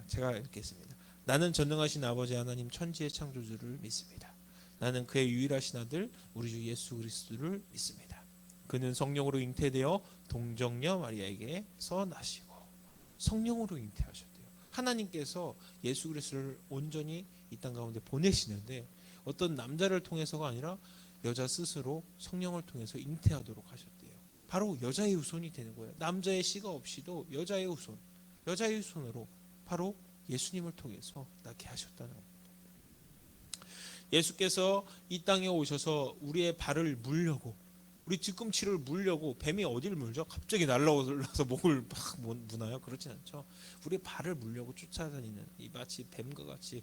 제가 읽겠습니다. 나는 전능하신 아버지 하나님 천지의 창조주를 믿습니다. 나는 그의 유일하신 아들 우리 주 예수 그리스도를 믿습니다. 그는 성령으로 잉태되어 동정녀 마리아에게서 나시고 성령으로 잉태하셨대요. 하나님께서 예수 그리스도를 온전히 이 땅 가운데 보내시는데 어떤 남자를 통해서가 아니라 여자 스스로 성령을 통해서 잉태하도록 하셨대요. 바로 여자의 후손이 되는 거예요. 남자의 씨가 없이도 여자의 후손, 여자의 후손으로 바로 예수님을 통해서 낳게 하셨다는 겁니다. 예수께서 이 땅에 오셔서 우리의 발을 물려고, 우리 뒤꿈치를 물려고, 뱀이 어디를 물죠? 갑자기 날라와서 목을 막 무나요? 그렇진 않죠. 우리의 발을 물려고 쫓아다니는 이 마치 뱀과 같이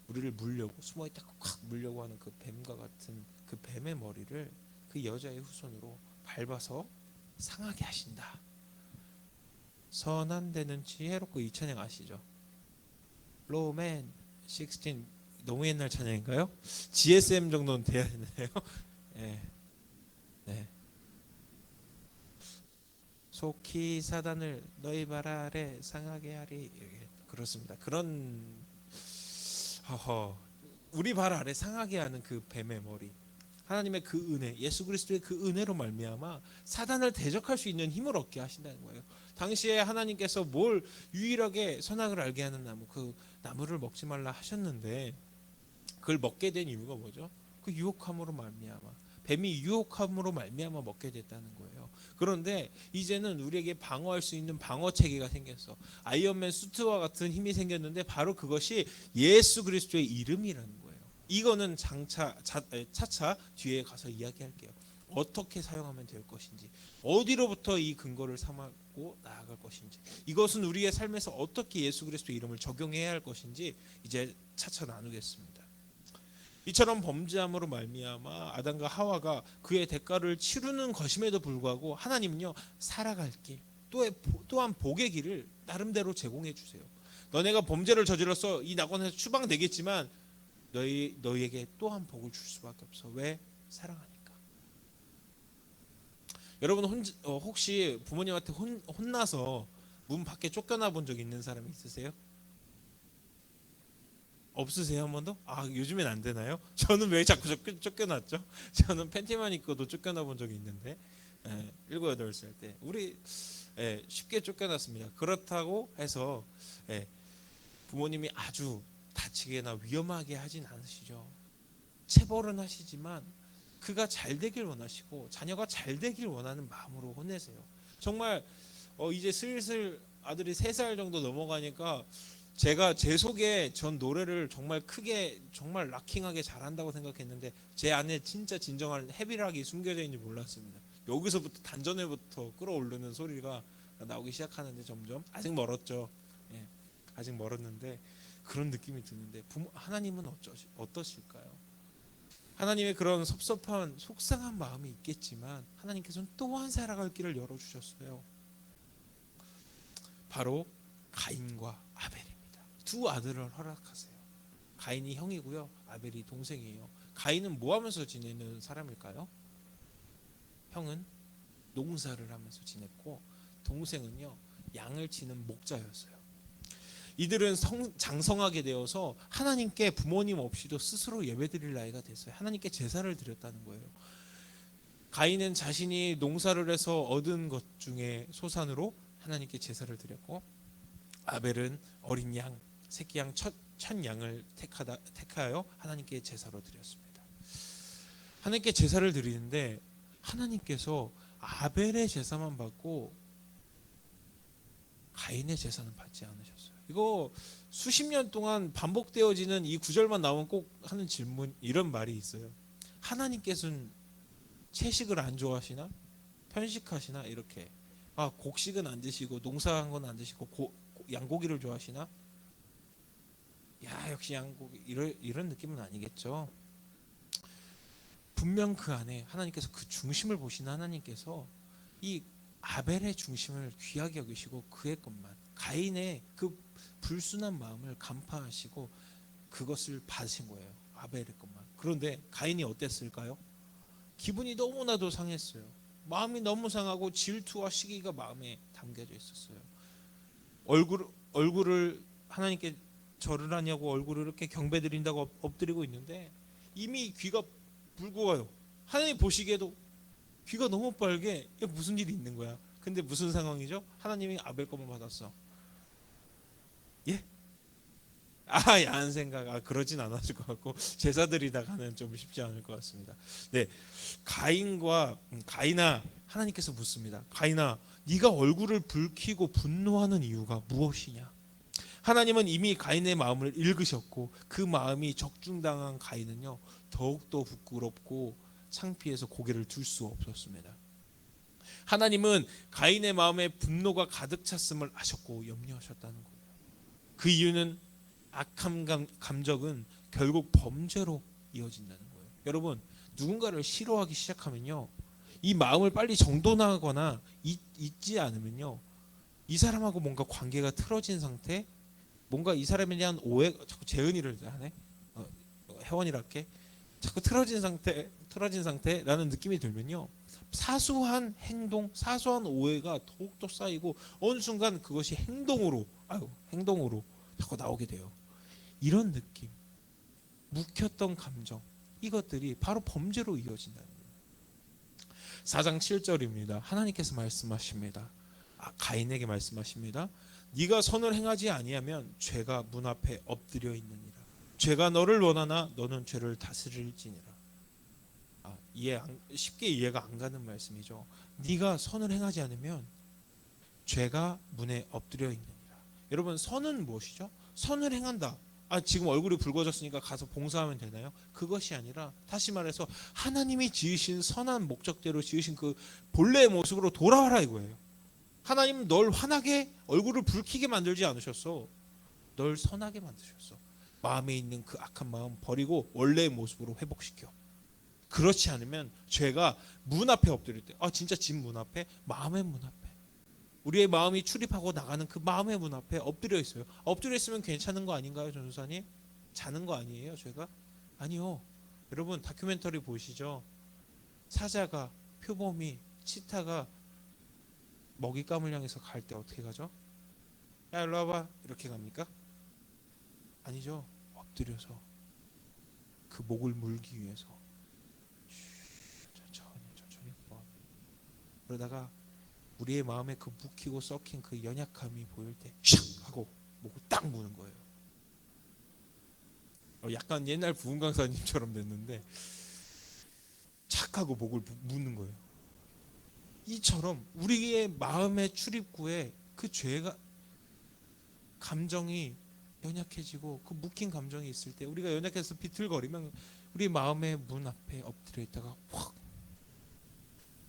우리를 물려고 숨어있다가 콱 물려고 하는 그 뱀과 같은 그 뱀의 머리를 그 여자의 후손으로 밟아서 상하게 하신다. 선한 데는 지혜롭고, 이 찬양 아시죠? 로맨 16 너무 옛날 찬양인가요? GSM 정도는 돼야 되나요? 네. 네. 속히 사단을 너희 발 아래 상하게 하리. 그렇습니다. 그런 우리 발 아래 상하게 하는 그 뱀의 머리, 하나님의 그 은혜, 예수 그리스도의 그 은혜로 말미암아 사단을 대적할 수 있는 힘을 얻게 하신다는 거예요. 당시에 하나님께서 뭘 유일하게 선악을 알게 하는 나무, 그 나무를 먹지 말라 하셨는데 그걸 먹게 된 이유가 뭐죠? 그 유혹함으로 말미암아, 뱀이 유혹함으로 말미암아 먹게 됐다는 거예요. 그런데 이제는 우리에게 방어할 수 있는 방어 체계가 생겼어. 아이언맨 수트와 같은 힘이 생겼는데 바로 그것이 예수 그리스도의 이름이라는 거예요. 이거는 차차 뒤에 가서 이야기할게요. 어떻게 사용하면 될 것인지, 어디로부터 이 근거를 삼고 나아갈 것인지, 이것은 우리의 삶에서 어떻게 예수 그리스도 이름을 적용해야 할 것인지 이제 차차 나누겠습니다. 이처럼 범죄함으로 말미암아 아담과 하와가 그의 대가를 치르는 것임에도 불구하고 하나님은요, 살아갈 길, 또한 복의 길을 나름대로 제공해 주세요. 너네가 범죄를 저질러서 이 낙원에서 추방되겠지만 너희에게 또한 복을 줄 수밖에 없어. 왜? 사랑하니까. 여러분 혹시 부모님한테 혼나서 문 밖에 쫓겨나 본 적 있는 사람이 있으세요? 없으세요? 한 번도? 아, 요즘엔 안 되나요? 저는 왜 자꾸 쫓겨났죠? 저는 팬티만 입고도 쫓겨나 본 적이 있는데 7, 8살 때 우리 쉽게 쫓겨났습니다. 그렇다고 해서 부모님이 아주 다치게나 위험하게 하진 않으시죠. 체벌은 하시지만 그가 잘 되길 원하시고 자녀가 잘 되길 원하는 마음으로 혼내세요. 정말 이제 슬슬 아들이 3살 정도 넘어가니까 제가 제 속에 전 노래를 정말 크게 정말 락킹하게 잘한다고 생각했는데 제 안에 진짜 진정한 헤비락이 숨겨져 있는지 몰랐습니다. 여기서부터 단전에부터 끌어오르는 소리가 나오기 시작하는데 점점 아직 멀었죠. 아직 멀었는데 그런 느낌이 드는데 하나님은 어떠실까요? 하나님의 그런 섭섭한 속상한 마음이 있겠지만 하나님께서는 또한 살아갈 길을 열어주셨어요. 바로 가인과 아벨입니다. 두 아들을 허락하세요. 가인이 형이고요, 아벨이 동생이에요. 가인은 뭐 하면서 지내는 사람일까요? 형은 농사를 하면서 지냈고 동생은요, 양을 치는 목자였어요. 이들은 장성하게 되어서 하나님께 부모님 없이도 스스로 예배드릴 나이가 됐어요. 하나님께 제사를 드렸다는 거예요. 가인은 자신이 농사를 해서 얻은 것 중에 소산으로 하나님께 제사를 드렸고, 아벨은 어린 양, 새끼 양 첫 양을 택하여 하나님께 제사로 드렸습니다. 하나님께 제사를 드리는데 하나님께서 아벨의 제사만 받고 가인의 제사는 받지 않으셨어요. 이거 수십 년 동안 반복되어지는 이 구절만 나오면 꼭 하는 질문, 이런 말이 있어요. 하나님께서는 채식을 안 좋아하시나? 편식하시나? 이렇게. 곡식은 안 드시고 농사한 건 안 드시고 양고기를 좋아하시나? 야, 역시 양고기, 이런 느낌은 아니겠죠. 분명 그 안에 하나님께서 그 중심을 보시는 하나님께서 이 아벨의 중심을 귀하게 여기시고 그의 것만, 가인의 그 불순한 마음을 간파하시고 그것을 받으신 거예요. 아벨의 것만. 그런데 가인이 어땠을까요? 기분이 너무나도 상했어요. 마음이 너무 상하고 질투와 시기가 마음에 담겨져 있었어요. 얼굴을 하나님께 절을 하냐고 얼굴을 이렇게 경배드린다고 엎드리고 있는데 이미 귀가 붉어요. 하나님 보시기에도 귀가 너무 빨개. 이게 무슨 일이 있는 거야? 근데 무슨 상황이죠? 하나님이 아벨 것만 받았어. 예? 야한 생각. 그러진 않았을 것 같고 제사드리다가는 좀 쉽지 않을 것 같습니다. 네, 가인아, 하나님께서 묻습니다. 가인아, 네가 얼굴을 붉히고 분노하는 이유가 무엇이냐? 하나님은 이미 가인의 마음을 읽으셨고 그 마음이 적중당한 가인은요 더욱더 부끄럽고 창피해서 고개를 들 수 없었습니다. 하나님은 가인의 마음에 분노가 가득 찼음을 아셨고 염려하셨다는 거예요. 그 이유는 악한 감정은 결국 범죄로 이어진다는 거예요. 여러분, 누군가를 싫어하기 시작하면요 이 마음을 빨리 정돈하거나 잊지 않으면요 이 사람하고 뭔가 관계가 틀어진 상태, 뭔가 이 사람에 대한 오해, 자꾸 재은이를 하네. 혜원이랄게. 자꾸 틀어진 상태라는 느낌이 들면요. 사소한 행동, 사소한 오해가 더욱더 쌓이고 어느 순간 그것이 행동으로 자꾸 나오게 돼요. 이런 느낌, 묵혔던 감정, 이것들이 바로 범죄로 이어진다는 거예요. 4장 7절입니다. 하나님께서 말씀하십니다. 가인에게 말씀하십니다. 네가 선을 행하지 아니하면 죄가 문 앞에 엎드려 있느니라. 죄가 너를 원하나 너는 죄를 다스릴지니라. 쉽게 이해가 안 가는 말씀이죠. 네가 선을 행하지 않으면 죄가 문에 엎드려 있느니라. 여러분, 선은 무엇이죠? 선을 행한다. 지금 얼굴이 붉어졌으니까 가서 봉사하면 되나요? 그것이 아니라 다시 말해서 하나님이 지으신 선한 목적대로 지으신 그 본래의 모습으로 돌아와라 이거예요. 하나님 널 화나게 얼굴을 붉히게 만들지 않으셨어. 널 선하게 만드셨어. 마음에 있는 그 악한 마음 버리고 원래의 모습으로 회복시켜. 그렇지 않으면 죄가 문 앞에 엎드릴 때, 진짜 집 문 앞에, 마음의 문 앞에, 우리의 마음이 출입하고 나가는 그 마음의 문 앞에 엎드려 있어요. 엎드려 있으면 괜찮은 거 아닌가요, 전도사님? 자는 거 아니에요, 죄가? 아니요. 여러분 다큐멘터리 보시죠. 사자가, 표범이, 치타가 먹잇감을 향해서 갈 때 어떻게 가죠? 야, 일로 와봐. 이렇게 갑니까? 아니죠. 엎드려서 그 목을 물기 위해서 천천히 그러다가 우리의 마음에 그 묵히고 썩힌 그 연약함이 보일 때 샥 하고 목을 딱 무는 거예요. 약간 옛날 부흥 강사님처럼 됐는데 착하고 목을 무는 거예요. 이처럼 우리의 마음의 출입구에 그 죄가, 감정이 연약해지고 그 묵힌 감정이 있을 때, 우리가 연약해서 비틀거리면 우리 마음의 문 앞에 엎드려 있다가 확.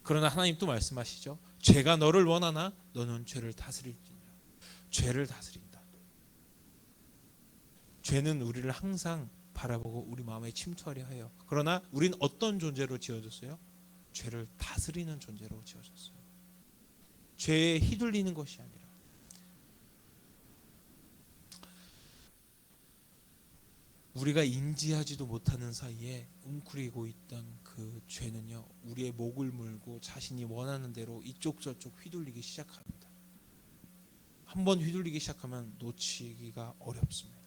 그러나 하나님 또 말씀하시죠. 죄가 너를 원하나 너는 죄를 다스릴지니라. 죄를 다스린다. 죄는 우리를 항상 바라보고 우리 마음에 침투하려 해요. 그러나 우리는 어떤 존재로 지어졌어요? 죄를 다스리는 존재로 지어졌어요. 죄에 휘둘리는 것이 아니라. 우리가 인지하지도 못하는 사이에 웅크리고 있던 그 죄는요, 우리의 목을 물고 자신이 원하는 대로 이쪽 저쪽 휘둘리기 시작합니다. 한번 휘둘리기 시작하면 놓치기가 어렵습니다.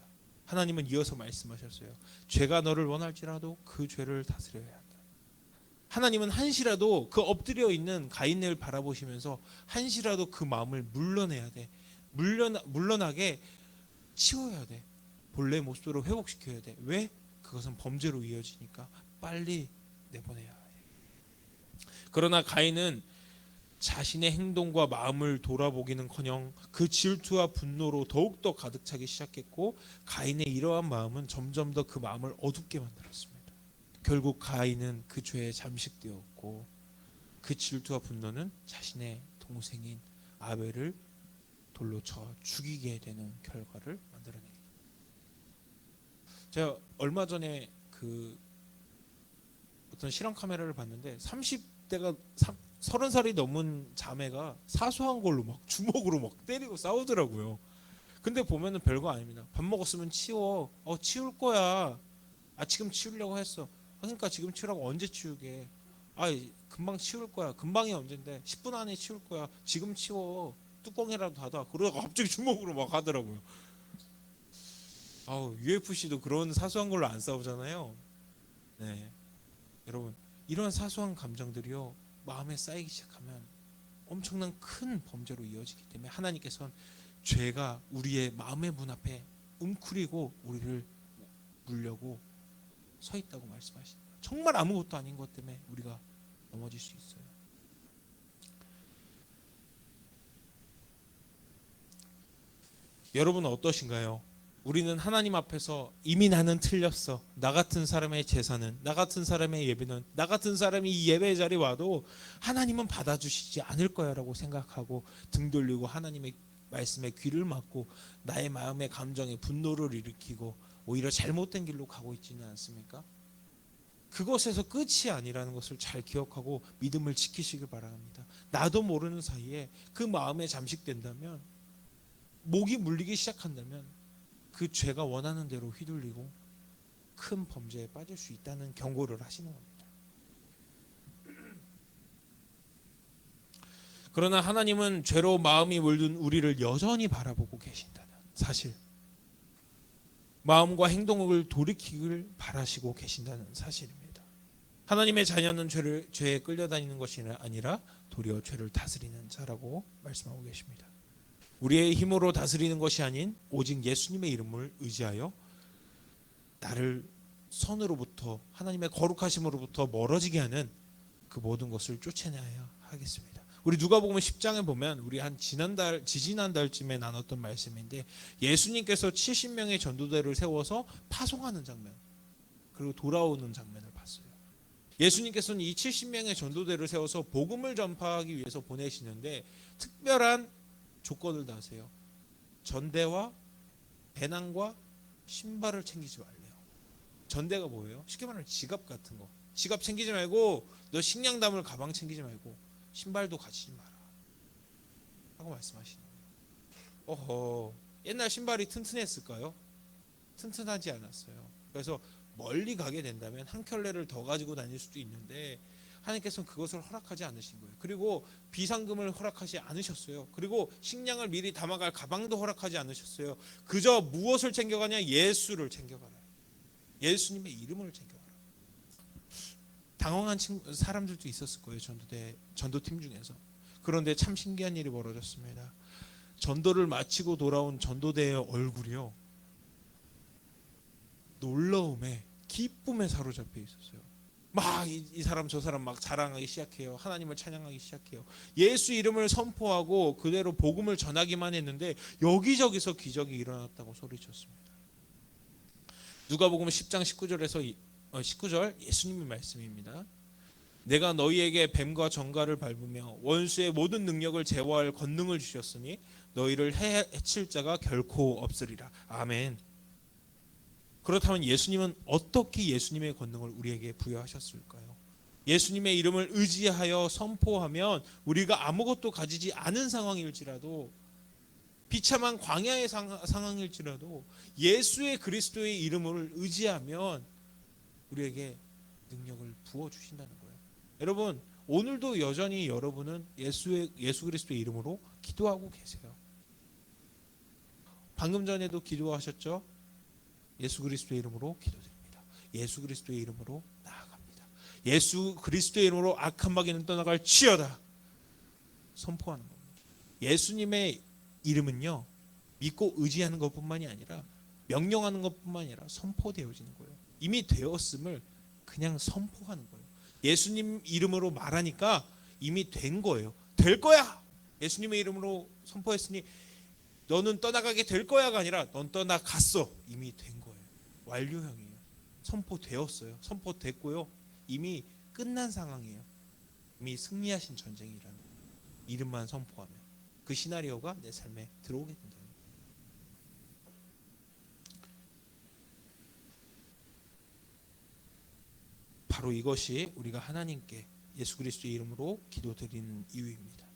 하나님은 이어서 말씀하셨어요. 죄가 너를 원할지라도 그 죄를 다스려야 한다. 하나님은 한시라도 그 엎드려 있는 가인을 바라보시면서 한시라도 그 마음을 물러내야 돼. 물러나게 치워야 돼. 본래 모습으로 회복시켜야 돼. 왜? 그것은 범죄로 이어지니까 빨리 내보내야 해. 그러나 가인은 자신의 행동과 마음을 돌아보기는커녕 그 질투와 분노로 더욱더 가득 차기 시작했고, 가인의 이러한 마음은 점점 더 그 마음을 어둡게 만들었습니다. 결국 가인은 그 죄에 잠식되었고, 그 질투와 분노는 자신의 동생인 아벨을 돌로 쳐 죽이게 되는 결과를 만들어내게 됩니다. 제가 얼마 전에 그 어떤 실험 카메라를 봤는데 30대가 30살이 넘은 자매가 사소한 걸로 막 주먹으로 막 때리고 싸우더라고요. 근데 보면은 별거 아닙니다. 밥 먹었으면 치워. 치울 거야. 지금 치우려고 했어. 그러니까 지금 치우라고. 언제 치우게? 금방 치울 거야. 금방이 언젠데 10분 안에 치울 거야. 지금 치워. 뚜껑이라도 닫아. 그러다가 갑자기 주먹으로 막 하더라고요. UFC도 그런 사소한 걸로 안 싸우잖아요. 네, 여러분 이런 사소한 감정들이요 마음에 쌓이기 시작하면 엄청난 큰 범죄로 이어지기 때문에 하나님께서는 죄가 우리의 마음의 문 앞에 웅크리고 우리를 물려고 서 있다고 말씀하시는 거예요. 정말 아무것도 아닌 것 때문에 우리가 넘어질 수 있어요. 여러분은 어떠신가요? 우리는 하나님 앞에서 이미 나는 틀렸어. 나 같은 사람의 제사는, 나 같은 사람의 예배는, 나 같은 사람이 이 예배 자리에 와도 하나님은 받아주시지 않을 거야 라고 생각하고 등 돌리고 하나님의 말씀에 귀를 막고 나의 마음의 감정에 분노를 일으키고 오히려 잘못된 길로 가고 있지는 않습니까? 그것에서 끝이 아니라는 것을 잘 기억하고 믿음을 지키시길 바랍니다. 나도 모르는 사이에 그 마음에 잠식된다면, 목이 물리기 시작한다면 그 죄가 원하는 대로 휘둘리고 큰 범죄에 빠질 수 있다는 경고를 하시는 겁니다. 그러나 하나님은 죄로 마음이 물든 우리를 여전히 바라보고 계신다는 사실, 마음과 행동을 돌이키길 바라시고 계신다는 사실입니다. 하나님의 자녀는 죄에 끌려다니는 것이 아니라 도리어 죄를 다스리는 자라고 말씀하고 계십니다. 우리의 힘으로 다스리는 것이 아닌 오직 예수님의 이름을 의지하여 나를 선으로부터, 하나님의 거룩하심으로부터 멀어지게 하는 그 모든 것을 쫓아내야 하겠습니다. 우리 누가복음 10장에 보면 우리 지지난달쯤에 나눴던 말씀인데, 예수님께서 70명의 전도대를 세워서 파송하는 장면, 그리고 돌아오는 장면을 봤어요. 예수님께서는 이 70명의 전도대를 세워서 복음을 전파하기 위해서 보내시는데 특별한 조건을 다세요. 전대와 배낭과 신발을 챙기지 말래요. 전대가 뭐예요? 쉽게 말하면 지갑 같은 거. 지갑 챙기지 말고, 너 식량 담을 가방 챙기지 말고 신발도 가지지 마라 하고 말씀하시는 거예요. 옛날 신발이 튼튼했을까요? 튼튼하지 않았어요. 그래서 멀리 가게 된다면 한 켤레를 더 가지고 다닐 수도 있는데 하나님께서는 그것을 허락하지 않으신 거예요. 그리고 비상금을 허락하지 않으셨어요. 그리고 식량을 미리 담아갈 가방도 허락하지 않으셨어요. 그저 무엇을 챙겨가냐? 예수를 챙겨가라. 예수님의 이름을 챙겨가라. 당황한 사람들도 있었을 거예요. 전도팀 중에서. 그런데 참 신기한 일이 벌어졌습니다. 전도를 마치고 돌아온 전도대의 얼굴이요, 놀라움에 기쁨에 사로잡혀 있었어요. 막 이 사람 저 사람 막 자랑하기 시작해요. 하나님을 찬양하기 시작해요. 예수 이름을 선포하고 그대로 복음을 전하기만 했는데 여기저기서 기적이 일어났다고 소리쳤습니다. 누가복음 10장 19절 예수님의 말씀입니다. 내가 너희에게 뱀과 정갈을 밟으며 원수의 모든 능력을 제어할 권능을 주셨으니 너희를 해칠 자가 결코 없으리라. 아멘. 그렇다면 예수님은 어떻게 예수님의 권능을 우리에게 부여하셨을까요? 예수님의 이름을 의지하여 선포하면 우리가 아무것도 가지지 않은 상황일지라도, 비참한 광야의 상황일지라도 예수의 그리스도의 이름을 의지하면 우리에게 능력을 부어주신다는 거예요. 여러분, 오늘도 여전히 여러분은 예수 그리스도의 이름으로 기도하고 계세요. 방금 전에도 기도하셨죠? 예수 그리스도의 이름으로 기도드립니다. 예수 그리스도의 이름으로 나아갑니다. 예수 그리스도의 이름으로 악한 마귀는 떠나갈 지어다 선포하는 겁니다. 예수님의 이름은요, 믿고 의지하는 것뿐만이 아니라 명령하는 것뿐만 아니라 선포되어지는 거예요. 이미 되었음을 그냥 선포하는 거예요. 예수님 이름으로 말하니까 이미 된 거예요. 될 거야. 예수님의 이름으로 선포했으니 너는 떠나가게 될 거야가 아니라 넌 떠나갔어. 이미 된 거예요. 완료형이에요. 선포되었어요. 선포됐고요. 이미 끝난 상황이에요. 이미 승리하신 전쟁이라는 거예요. 이름만 선포하면 그 시나리오가 내 삶에 들어오게 된다. 바로 이것이 우리가 하나님께 예수 그리스도의 이름으로 기도드리는 이유입니다.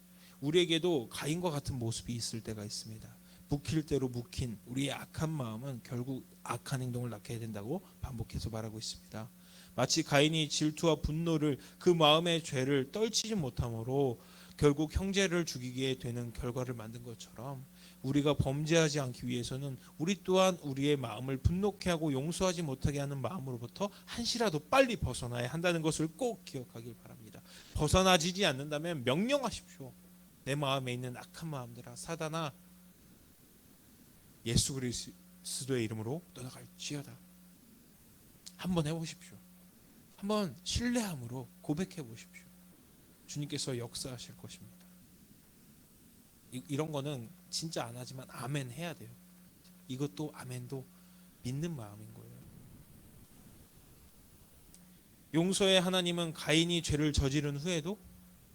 우리에게도 가인과 같은 모습이 있을 때가 있습니다. 묵힐 대로 묵힌 우리의 악한 마음은 결국 악한 행동을 낳게 된다고 반복해서 말하고 있습니다. 마치 가인이 질투와 분노를, 그 마음의 죄를 떨치지 못함으로 결국 형제를 죽이게 되는 결과를 만든 것처럼, 우리가 범죄하지 않기 위해서는 우리 또한 우리의 마음을 분노케 하고 용서하지 못하게 하는 마음으로부터 한시라도 빨리 벗어나야 한다는 것을 꼭 기억하길 바랍니다. 벗어나지지 않는다면 명령하십시오. 내 마음에 있는 악한 마음들아, 사단아, 예수 그리스도의 이름으로 떠나갈지어다. 한번 해보십시오. 한번 신뢰함으로 고백해 보십시오. 주님께서 역사하실 것입니다. 이런 거는 진짜 안 하지만 아멘 해야 돼요. 이것도 아멘도 믿는 마음인 거예요. 용서의 하나님은 가인이 죄를 저지른 후에도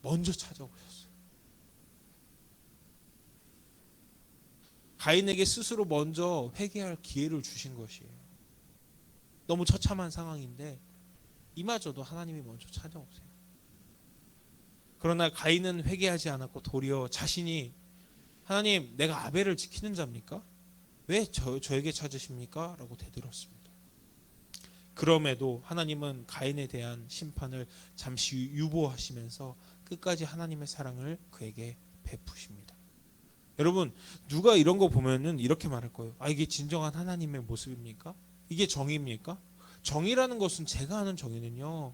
먼저 찾아오셨어요. 가인에게 스스로 먼저 회개할 기회를 주신 것이에요. 너무 처참한 상황인데 이마저도 하나님이 먼저 찾아오세요. 그러나 가인은 회개하지 않았고 도리어 자신이 하나님, 내가 아벨을 지키는 자입니까? 왜 저에게 찾으십니까? 라고 대들었습니다. 그럼에도 하나님은 가인에 대한 심판을 잠시 유보하시면서 끝까지 하나님의 사랑을 그에게 베푸십니다. 여러분, 누가 이런 거 보면은 이렇게 말할 거예요. 아, 이게 진정한 하나님의 모습입니까? 이게 정의입니까? 정의라는 것은, 제가 아는 정의는요,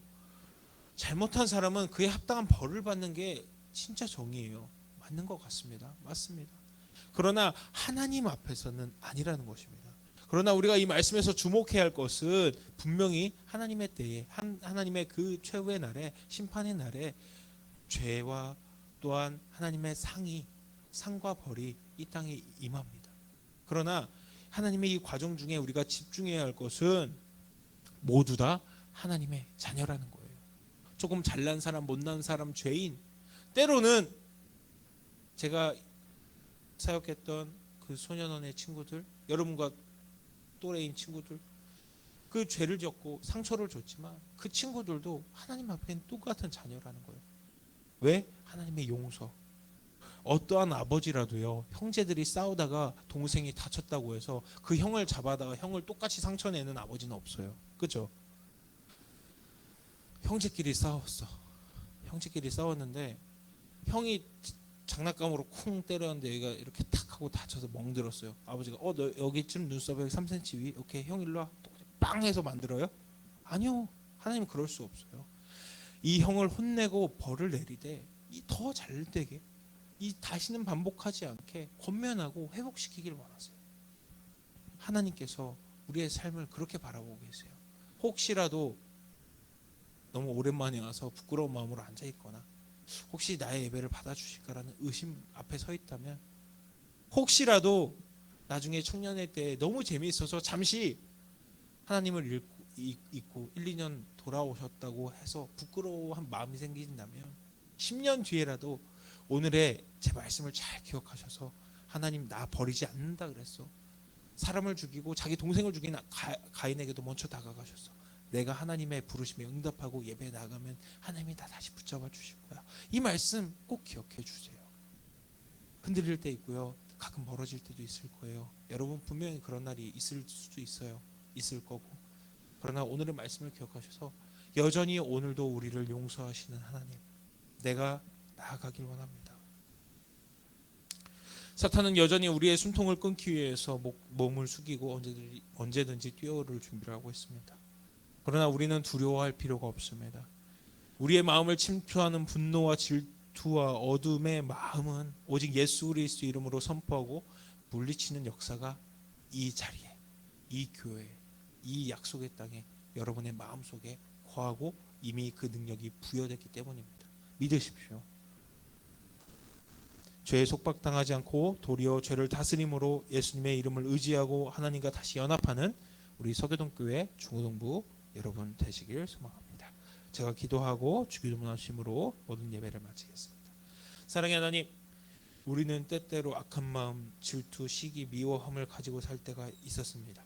잘못한 사람은 그에 합당한 벌을 받는 게 진짜 정의예요. 맞는 것 같습니다. 맞습니다. 그러나 하나님 앞에서는 아니라는 것입니다. 그러나 우리가 이 말씀에서 주목해야 할 것은 분명히 하나님의 때에, 하나님의 그 최후의 날에, 심판의 날에 죄와 또한 하나님의 상과 벌이 이 땅에 임합니다. 그러나 하나님의 이 과정 중에 우리가 집중해야 할 것은 모두 다 하나님의 자녀라는 거예요. 조금 잘난 사람, 못난 사람, 죄인, 때로는 제가 사역했던 그 소년원의 친구들, 여러분과 또래인 친구들, 그 죄를 졌고 상처를 줬지만 그 친구들도 하나님 앞에는 똑같은 자녀라는 거예요. 왜? 하나님의 용서. 어떠한 아버지라도요, 형제들이 싸우다가 동생이 다쳤다고 해서 그 형을 잡아다가 형을 똑같이 상처내는 아버지는 없어요. 그렇죠? 형제끼리 싸웠어. 형제끼리 싸웠는데 형이 장난감으로 쿵 때렸는데 얘가 이렇게 탁 하고 다쳐서 멍들었어요. 아버지가 너 여기쯤 눈썹에 3cm 위, 오케이 형 일로 와, 빵 해서 만들어요? 아니요. 하나님은 그럴 수 없어요. 이 형을 혼내고 벌을 내리되 더 잘되게, 이 다시는 반복하지 않게 권면하고 회복시키길 원하세요. 하나님께서 우리의 삶을 그렇게 바라보고 계세요. 혹시라도 너무 오랜만에 와서 부끄러운 마음으로 앉아있거나 혹시 나의 예배를 받아주실까라는 의심 앞에 서 있다면, 혹시라도 나중에 청년회 때 너무 재미있어서 잠시 하나님을 잊고 1, 2년 돌아오셨다고 해서 부끄러워한 마음이 생긴다면 10년 뒤에라도 오늘의 제 말씀을 잘 기억하셔서, 하나님 나 버리지 않는다 그랬어. 사람을 죽이고 자기 동생을 죽인 가인에게도 먼저 다가가셨어. 내가 하나님의 부르심에 응답하고 예배에 나가면 하나님이 나 다시 붙잡아 주실 거야. 이 말씀 꼭 기억해 주세요. 흔들릴 때 있고요, 가끔 멀어질 때도 있을 거예요. 여러분 분명히 그런 날이 있을 수도 있어요. 있을 거고. 그러나 오늘의 말씀을 기억하셔서 여전히 오늘도 우리를 용서하시는 하나님, 내가 나아가길 원합니다. 사탄은 여전히 우리의 숨통을 끊기 위해서 몸을 숙이고 언제든지 뛰어오를 준비를 하고 있습니다. 그러나 우리는 두려워할 필요가 없습니다. 우리의 마음을 침투하는 분노와 질투와 어둠의 마음은 오직 예수 그리스도 이름으로 선포하고 물리치는 역사가 이 자리에, 이 교회에, 이 약속의 땅에, 여러분의 마음속에 거하고 이미 그 능력이 부여됐기 때문입니다. 믿으십시오. 죄에 속박당하지 않고 도리어 죄를 다스림으로 예수님의 이름을 의지하고 하나님과 다시 연합하는 우리 서교동교회 중고등부 여러분 되시길 소망합니다. 제가 기도하고 주기도문 하심으로 모든 예배를 마치겠습니다. 사랑의 하나님, 우리는 때때로 악한 마음, 질투, 시기, 미워함을 가지고 살 때가 있었습니다.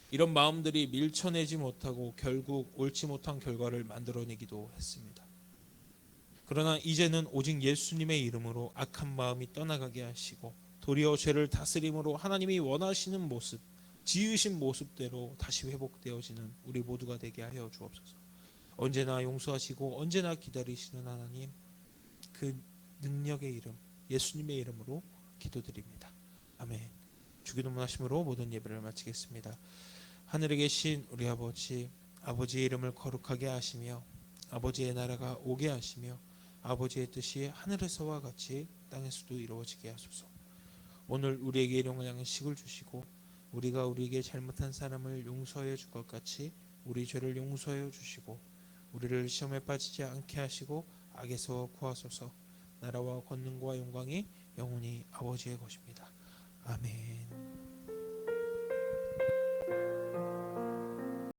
이런 마음들이 밀쳐내지 못하고 결국 옳지 못한 결과를 만들어내기도 했습니다. 그러나 이제는 오직 예수님의 이름으로 악한 마음이 떠나가게 하시고 도리어 죄를 다스림으로 하나님이 원하시는 모습, 지으신 모습대로 다시 회복되어지는 우리 모두가 되게 하여 주옵소서. 언제나 용서하시고 언제나 기다리시는 하나님, 그 능력의 이름, 예수님의 이름으로 기도드립니다. 아멘. 주기도문 하심으로 모든 예배를 마치겠습니다. 하늘에 계신 우리 아버지, 아버지의 이름을 거룩하게 하시며 아버지의 나라가 오게 하시며 아버지의 뜻이 하늘에서와 같이 땅에서도 이루어지게 하소서. 오늘 우리에게 일용할 양식을 주시고 우리가 우리에게 잘못한 사람을 용서하여 줄 것 같이 우리 죄를 용서하여 주시고 우리를 시험에 빠지지 않게 하시고 악에서 구하소서. 나라와 권능과 영광이 영원히 아버지의 것입니다. 아멘.